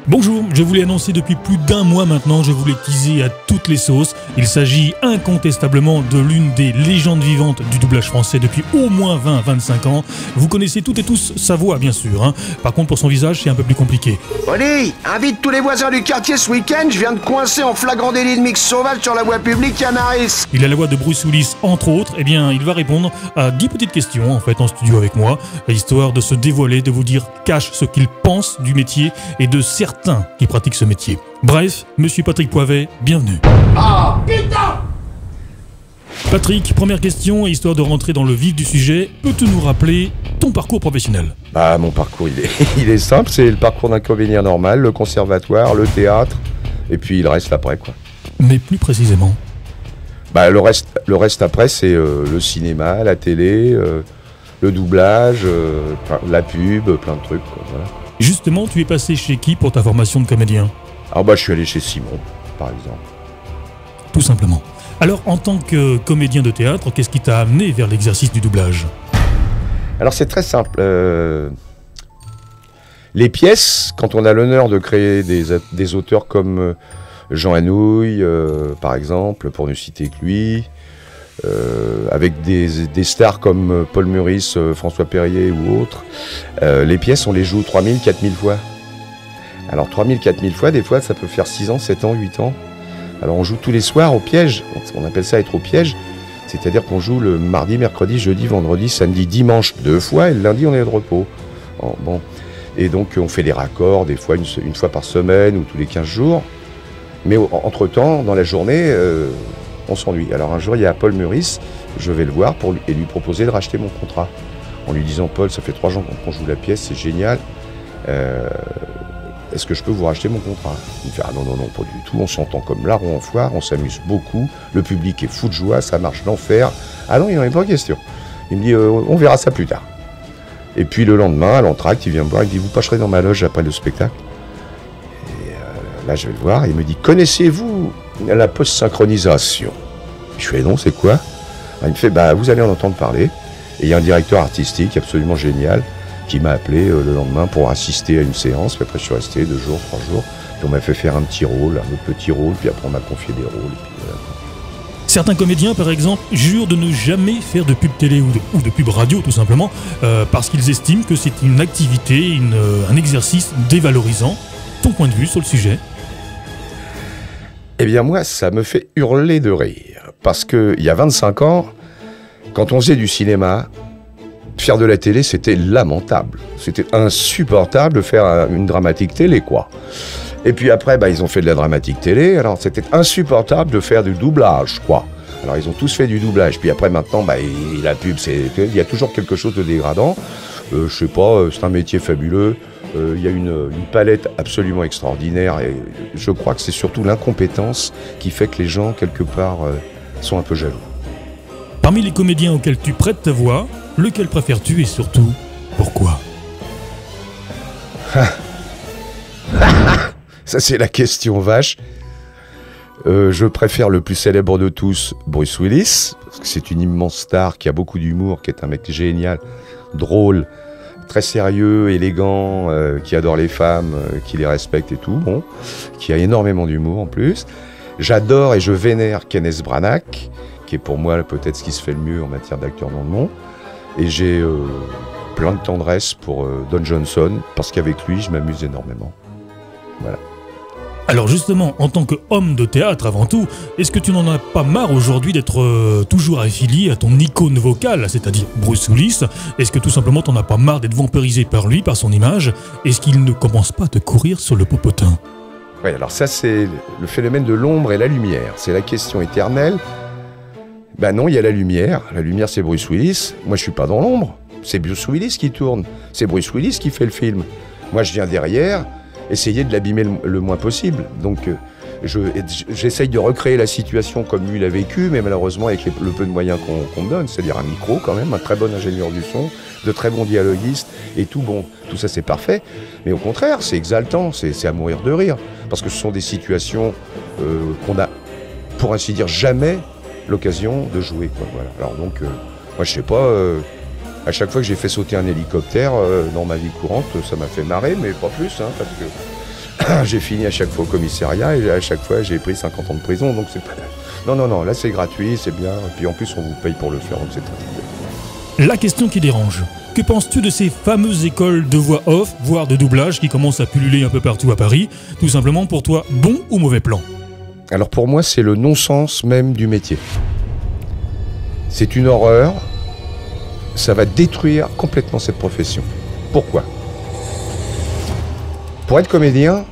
Bonjour, je vous l'ai annoncé depuis plus d'un mois maintenant, je vous l'ai teasé à toutes les sauces. Il s'agit incontestablement de l'une des légendes vivantes du doublage français depuis au moins 20-25 ans. Vous connaissez toutes et tous sa voix, bien sûr. Hein. Par contre, pour son visage, c'est un peu plus compliqué. Oli, invite tous les voisins du quartier ce week-end, je viens de coincer en flagrant délit de mix sauvage sur la voie publique Canaris. Il a la voix de Bruce Willis, entre autres. Eh bien, il va répondre à 10 petites questions, en fait, en studio avec moi, histoire de se dévoiler, de vous dire cache ce qu'il pense du métier et de certains qui pratiquent ce métier. Bref, monsieur Patrick Poivet, bienvenue. Ah, putain! Patrick, première question, histoire de rentrer dans le vif du sujet, peux-tu nous rappeler ton parcours professionnel? Bah, mon parcours, il est simple, c'est le parcours d'un comédien normal, le conservatoire, le théâtre, et puis il reste après, quoi. Mais plus précisément? Bah, le reste après, c'est le cinéma, la télé, le doublage, la pub, plein de trucs, quoi, voilà. Justement, tu es passé chez qui pour ta formation de comédien? Alors bah, je suis allé chez Simon, par exemple. Tout simplement. Alors, en tant que comédien de théâtre, qu'est-ce qui t'a amené vers l'exercice du doublage? Alors c'est très simple. Les pièces, quand on a l'honneur de créer des auteurs comme Jean Anouilh, par exemple, pour ne citer que lui, avec des stars comme Paul Meurice, François Perrier ou autres, les pièces on les joue 3000, 4000 fois. Alors 3000, 4000 fois, des fois ça peut faire 6 ans, 7 ans, 8 ans. Alors on joue tous les soirs au piège, on appelle ça être au piège, c'est-à-dire qu'on joue le mardi, mercredi, jeudi, vendredi, samedi, dimanche 2 fois et le lundi on est de repos. Bon. Et donc on fait des raccords, des fois une fois par semaine ou tous les 15 jours. Mais entre-temps, dans la journée, on s'ennuie. Alors un jour, il y a Paul Meurice, je vais le voir et lui proposer de racheter mon contrat. En lui disant, Paul, ça fait 3 ans qu'on joue la pièce, c'est génial. Est-ce que je peux vous racheter mon contrat? Il me fait, ah non, pas du tout, on s'entend comme larron en foire, on s'amuse beaucoup, le public est fou de joie, ça marche l'enfer. Ah non, il n'en est pas question. Il me dit, on verra ça plus tard. Et puis le lendemain, à l'entracte, il vient me voir, il me dit, vous passerez dans ma loge après le spectacle. Là, je vais le voir, il me dit, connaissez-vous la post-synchronisation? Je fais, non, c'est quoi? Il me fait, bah, vous allez en entendre parler. Et il y a un directeur artistique absolument génial qui m'a appelé le lendemain pour assister à une séance. Puis après, je suis resté 2 jours, 3 jours. Puis on m'a fait faire un petit rôle, un autre petit rôle. Puis après, on m'a confié des rôles. Et puis voilà. Certains comédiens, par exemple, jurent de ne jamais faire de pub télé ou de pub radio, tout simplement, parce qu'ils estiment que c'est une activité, un exercice dévalorisant. Ton point de vue sur le sujet? Eh bien moi, ça me fait hurler de rire. Parce qu'il y a 25 ans, quand on faisait du cinéma, faire de la télé, c'était lamentable. C'était insupportable de faire une dramatique télé, quoi. Et puis après, ils ont fait de la dramatique télé, alors c'était insupportable de faire du doublage, quoi. Alors ils ont tous fait du doublage. Puis après, maintenant, la pub, il y a toujours quelque chose de dégradant. Je sais pas, c'est un métier fabuleux. Il y a une palette absolument extraordinaire et je crois que c'est surtout l'incompétence qui fait que les gens, quelque part, sont un peu jaloux. Parmi les comédiens auxquels tu prêtes ta voix, lequel préfères-tu et surtout, pourquoi? Ça, c'est la question vache. Je préfère le plus célèbre de tous, Bruce Willis, parce que c'est une immense star qui a beaucoup d'humour, qui est un mec génial, drôle, très sérieux, élégant, qui adore les femmes, qui les respecte et tout, bon, qui a énormément d'humour en plus. J'adore et je vénère Kenneth Branagh, qui est pour moi peut-être ce qui se fait le mieux en matière d'acteur dans le monde. Et j'ai plein de tendresse pour Don Johnson, parce qu'avec lui, je m'amuse énormément. Voilà. Alors justement, en tant qu'homme de théâtre avant tout, est-ce que tu n'en as pas marre aujourd'hui d'être toujours affilié à ton icône vocale, c'est-à-dire Bruce Willis? Est-ce que tout simplement t'en as pas marre d'être vampirisé par lui, par son image? Est-ce qu'il ne commence pas à te courir sur le popotin? Oui, alors ça c'est le phénomène de l'ombre et la lumière, c'est la question éternelle. Ben non, il y a la lumière c'est Bruce Willis, moi je suis pas dans l'ombre, c'est Bruce Willis qui tourne, c'est Bruce Willis qui fait le film. Moi je viens derrière, essayer de l'abîmer le moins possible. Donc j'essaye de recréer la situation comme lui l'a vécu, mais malheureusement avec le peu de moyens qu'on me donne, c'est-à-dire un micro quand même, un très bon ingénieur du son, de très bons dialoguistes et tout, bon, tout ça c'est parfait. Mais au contraire, c'est exaltant, c'est à mourir de rire, parce que ce sont des situations qu'on a, pour ainsi dire, jamais l'occasion de jouer, quoi, voilà. Alors donc, moi je sais pas, à chaque fois que j'ai fait sauter un hélicoptère dans ma vie courante, ça m'a fait marrer, mais pas plus, hein, parce que j'ai fini à chaque fois au commissariat et à chaque fois j'ai pris 50 ans de prison, donc c'est pas... Non, là c'est gratuit, c'est bien, et puis en plus on vous paye pour le faire, donc c'est très bien. La question qui dérange. Que penses-tu de ces fameuses écoles de voix off, voire de doublage, qui commencent à pulluler un peu partout à Paris? Tout simplement, pour toi, bon ou mauvais plan? Alors pour moi, c'est le non-sens même du métier. C'est une horreur, ça va détruire complètement cette profession. Pourquoi? Pour être comédien,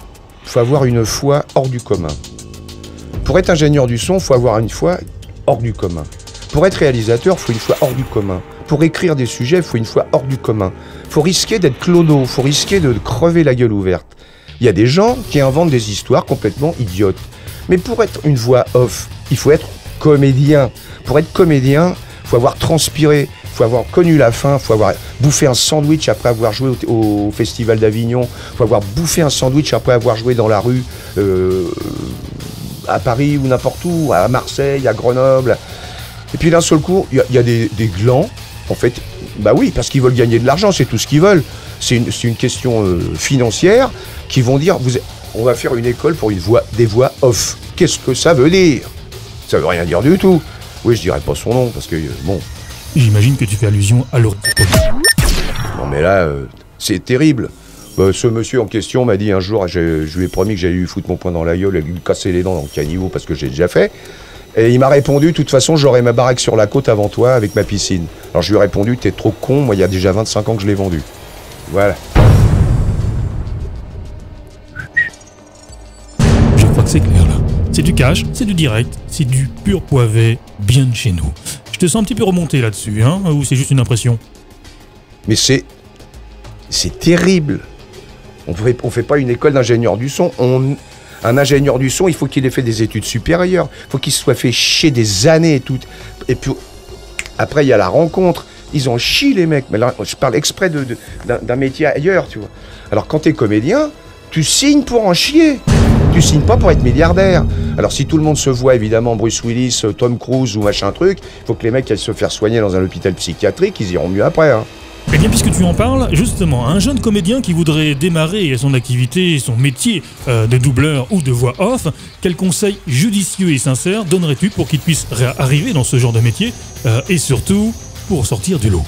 il faut avoir une foi hors du commun. Pour être ingénieur du son, il faut avoir une foi hors du commun. Pour être réalisateur, il faut une foi hors du commun. Pour écrire des sujets, il faut une foi hors du commun. Il faut risquer d'être clodo, il faut risquer de crever la gueule ouverte. Il y a des gens qui inventent des histoires complètement idiotes. Mais pour être une voix off, il faut être comédien. Pour être comédien, il faut avoir transpiré, il faut avoir connu la faim, il faut avoir bouffé un sandwich après avoir joué au Festival d'Avignon, il faut avoir bouffé un sandwich après avoir joué dans la rue à Paris ou n'importe où, à Marseille, à Grenoble. Et puis d'un seul coup, il y a des glands, en fait, bah oui, parce qu'ils veulent gagner de l'argent, c'est tout ce qu'ils veulent. C'est une question financière, qui vont dire, on va faire une école pour des voix off. Qu'est-ce que ça veut dire? Ça veut rien dire du tout. Oui, je dirais pas son nom, parce que, bon... J'imagine que tu fais allusion à Laurent. Non mais là, c'est terrible. Ce monsieur en question m'a dit un jour, je lui ai promis que j'allais lui foutre mon poing dans la gueule et lui casser les dents dans le caniveau, parce que j'ai déjà fait. Et il m'a répondu, de toute façon, j'aurai ma baraque sur la côte avant toi, avec ma piscine. Alors je lui ai répondu, t'es trop con, moi il y a déjà 25 ans que je l'ai vendu. Voilà. Je crois que c'est clair là. C'est du cash, c'est du direct, c'est du pur poivet, bien de chez nous. Je te sens un petit peu remonté là-dessus, hein, ou c'est juste une impression? Mais c'est terrible. On fait pas une école d'ingénieur du son. Un ingénieur du son, il faut qu'il ait fait des études supérieures. Il faut qu'il se soit fait chier des années et tout. Et puis, après, il y a la rencontre. Ils en chient, les mecs. Mais là, je parle exprès d'un métier ailleurs, tu vois. Alors, quand t'es comédien, tu signes pour en chier. Tu signes pas pour être milliardaire. Alors, si tout le monde se voit, évidemment, Bruce Willis, Tom Cruise ou machin truc, il faut que les mecs aillent se faire soigner dans un hôpital psychiatrique, ils iront mieux après, hein. Eh bien, puisque tu en parles, justement, un jeune comédien qui voudrait démarrer son activité, son métier de doubleur ou de voix off, quel conseil judicieux et sincère donnerais-tu pour qu'il puisse arriver dans ce genre de métier et surtout pour sortir du lot?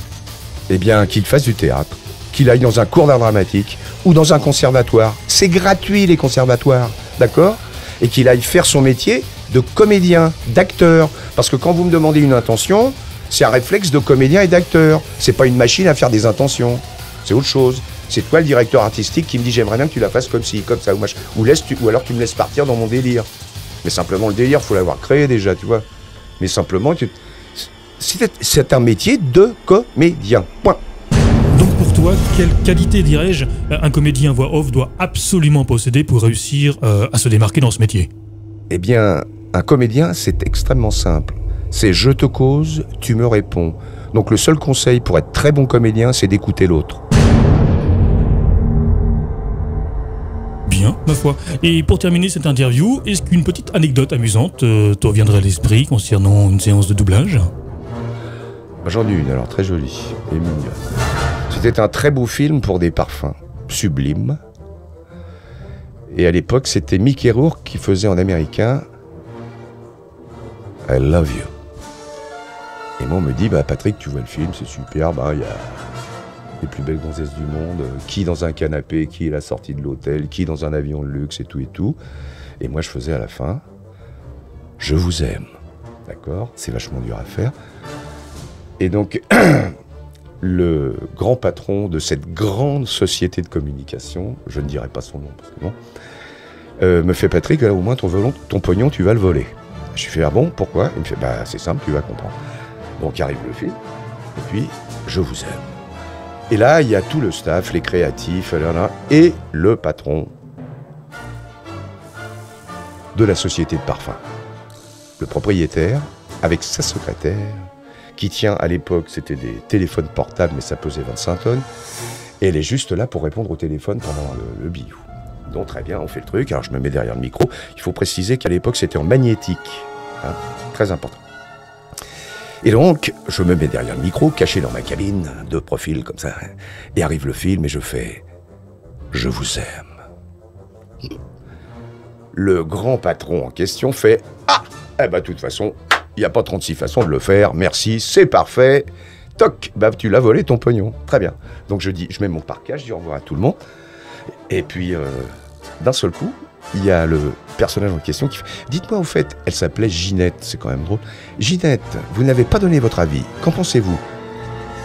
Eh bien, qu'il fasse du théâtre, qu'il aille dans un cours d'art dramatique ou dans un conservatoire. C'est gratuit, les conservatoires, d'accord? Et qu'il aille faire son métier de comédien, d'acteur. Parce que quand vous me demandez une intention, c'est un réflexe de comédien et d'acteur. C'est pas une machine à faire des intentions. C'est autre chose. C'est toi, le directeur artistique, qui me dit j'aimerais bien que tu la fasses comme ci, comme ça, ou alors tu me laisses partir dans mon délire. Mais simplement, le délire, faut l'avoir créé déjà, tu vois. Mais simplement, c'est un métier de comédien. Point. Donc pour toi, quelle qualité, dirais-je, un comédien voix off doit absolument posséder pour réussir à se démarquer dans ce métier? Eh bien, un comédien, c'est extrêmement simple. C'est je te cause, tu me réponds. Donc le seul conseil pour être très bon comédien, c'est d'écouter l'autre. Bien, ma foi. Et pour terminer cette interview, est-ce qu'une petite anecdote amusante te reviendrait à l'esprit concernant une séance de doublage? J'en ai une, alors très jolie et mignonne. C'était un très beau film pour des parfums sublimes. Et à l'époque, c'était Mickey Rourke qui faisait en américain I love you. Et moi, on me dit, Patrick, tu vois le film, c'est super, il y a les plus belles gonzesses du monde, qui dans un canapé, qui à la sortie de l'hôtel, qui dans un avion de luxe et tout et tout. Et moi, je faisais à la fin, je vous aime. D'accord? C'est vachement dur à faire. Et donc, le grand patron de cette grande société de communication, je ne dirai pas son nom parce que non, me fait Patrick, là, au moins ton pognon, tu vas le voler. Je lui fais, ah bon, pourquoi? Il me fait, c'est simple, tu vas comprendre. Donc arrive le film, et puis, je vous aime. Et là, il y a tout le staff, les créatifs, et le patron de la société de parfum. Le propriétaire, avec sa secrétaire, qui tient, à l'époque, c'était des téléphones portables, mais ça pesait 25 tonnes, et elle est juste là pour répondre au téléphone pendant le billou. Donc très bien, on fait le truc, alors je me mets derrière le micro. Il faut préciser qu'à l'époque, c'était en magnétique, hein, très important. Et donc, je me mets derrière le micro, caché dans ma cabine, de profil comme ça, et arrive le film, et je fais « Je vous aime ». Le grand patron en question fait « Ah, eh ben, de toute façon, il n'y a pas 36 façons de le faire, merci, c'est parfait. Toc, bah tu l'as volé ton pognon. Très bien. » Donc je mets mon parquet, je dis au revoir à tout le monde. Et puis, d'un seul coup, il y a le personnage en question qui fait « Dites-moi, au fait, elle s'appelait Ginette, c'est quand même drôle. Ginette, vous n'avez pas donné votre avis, qu'en pensez-vous ?»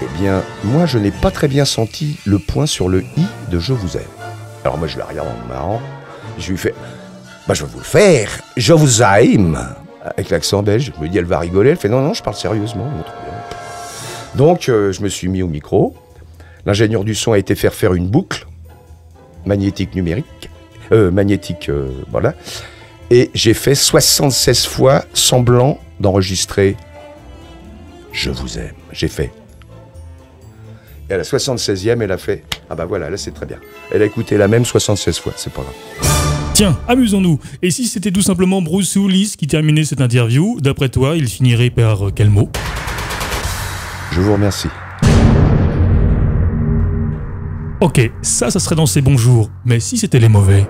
Eh bien, moi, je n'ai pas très bien senti le point sur le « i » de « je vous aime ». Alors moi, je la regarde en me marrant, je lui fais « Bah, je vais vous le faire, je vous aime !» Avec l'accent belge, je me dis, elle va rigoler, elle fait « Non, non, je parle sérieusement. » Donc, je me suis mis au micro. L'ingénieur du son a été faire une boucle magnétique numérique, voilà. Et j'ai fait 76 fois semblant d'enregistrer « Je vous aime ». J'ai fait. Et à la 76e, elle a fait « Ah bah voilà, là c'est très bien ». Elle a écouté la même 76 fois, c'est pas grave. Tiens, amusons-nous. Et si c'était tout simplement Bruce Willis qui terminait cette interview, d'après toi, il finirait par quel mot? Je vous remercie. Ok, ça serait dans ses bons jours. Mais si c'était les mauvais?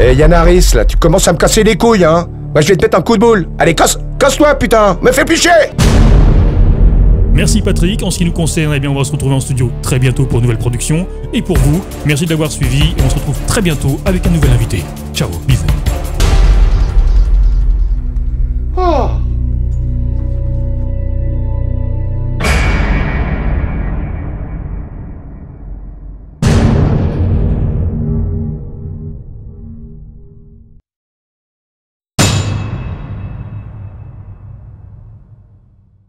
Eh Yann Harris, là, tu commences à me casser les couilles, hein. Moi, je vais te mettre un coup de boule. Allez, casse-toi, putain. Me fais plus chier. Merci Patrick. En ce qui nous concerne, eh bien, on va se retrouver en studio très bientôt pour une nouvelle production. Et pour vous, merci de l'avoir suivi et on se retrouve très bientôt avec un nouvel invité. Ciao, bisous.